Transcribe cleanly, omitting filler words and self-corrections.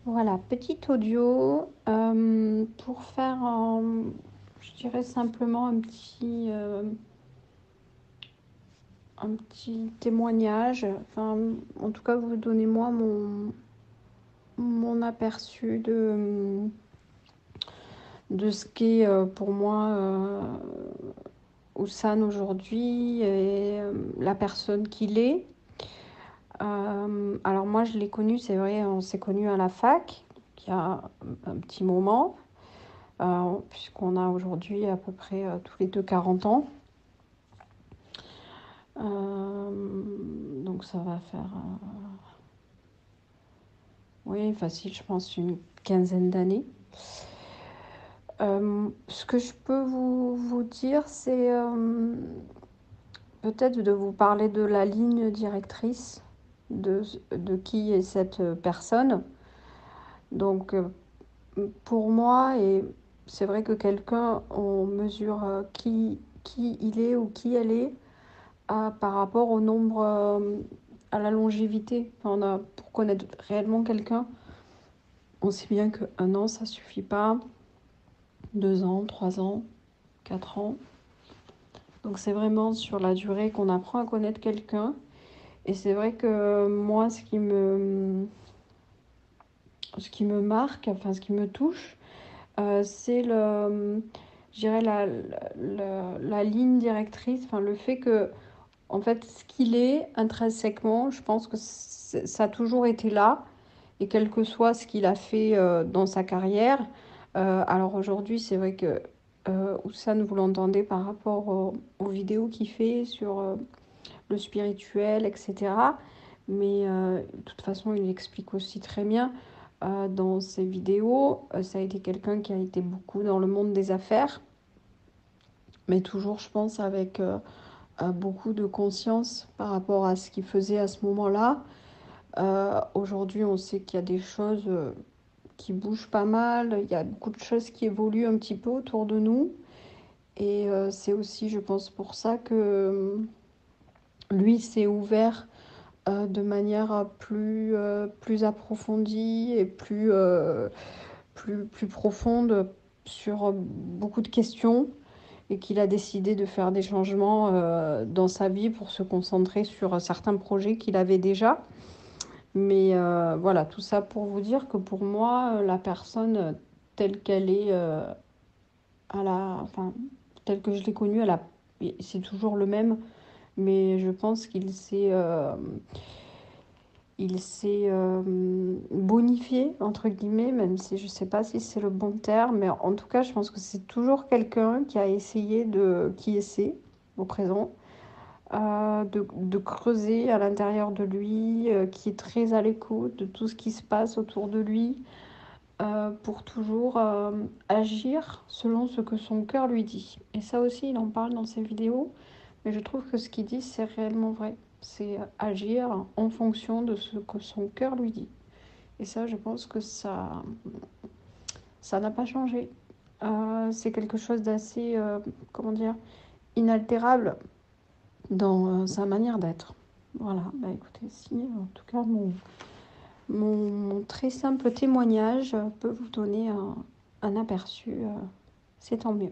Voilà, petit audio pour faire, je dirais simplement un petit témoignage. Enfin, en tout cas, vous donnez moi mon aperçu de ce qu'est pour moi Oussane aujourd'hui et la personne qu'il est. Alors moi, je l'ai connu, c'est vrai, on s'est connu à la fac, il y a un petit moment. Puisqu'on a aujourd'hui à peu près tous les deux 40 ans. Donc ça va faire, oui, facile, je pense, une quinzaine d'années. Ce que je peux vous dire, c'est peut-être de vous parler de la ligne directrice de qui est cette personne. Donc, pour moi, et c'est vrai que quelqu'un, on mesure qui il est ou qui elle est par rapport au nombre, à la longévité. Enfin, pour connaître réellement quelqu'un, on sait bien qu'un an, ça suffit pas. 2 ans, 3 ans, 4 ans. Donc c'est vraiment sur la durée qu'on apprend à connaître quelqu'un. Et c'est vrai que moi, ce qui me marque, enfin ce qui me touche, c'est je dirais la ligne directrice, enfin le fait que, en fait, ce qu'il est intrinsèquement, je pense que ça a toujours été là. Et quel que soit ce qu'il a fait dans sa carrière, alors aujourd'hui, c'est vrai que Oussane, vous l'entendez par rapport aux vidéos qu'il fait sur le spirituel, etc. Mais de toute façon, il explique aussi très bien dans ses vidéos. Ça a été quelqu'un qui a été beaucoup dans le monde des affaires, mais toujours, je pense, avec beaucoup de conscience par rapport à ce qu'il faisait à ce moment-là. Aujourd'hui, on sait qu'il y a des choses qui bougent pas mal, il y a beaucoup de choses qui évoluent un petit peu autour de nous. Et c'est aussi, je pense, pour ça que lui s'est ouvert de manière plus approfondie et plus profonde sur beaucoup de questions et qu'il a décidé de faire des changements dans sa vie pour se concentrer sur certains projets qu'il avait déjà. Mais voilà, tout ça pour vous dire que pour moi, la personne telle qu'elle est, enfin, telle que je l'ai connue, c'est toujours le même. Mais je pense qu'il s'est bonifié, entre guillemets, même si je ne sais pas si c'est le bon terme. Mais en tout cas, je pense que c'est toujours quelqu'un qui essaie au présent, de creuser à l'intérieur de lui, qui est très à l'écoute de tout ce qui se passe autour de lui, pour toujours agir selon ce que son cœur lui dit. Et ça aussi, il en parle dans ses vidéos, mais je trouve que ce qu'il dit, c'est réellement vrai. C'est agir en fonction de ce que son cœur lui dit. Et ça, je pense que ça n'a pas changé. C'est quelque chose d'assez, comment dire, inaltérable dans sa manière d'être. Voilà, bah écoutez, si en tout cas mon très simple témoignage peut vous donner un aperçu, c'est tant mieux.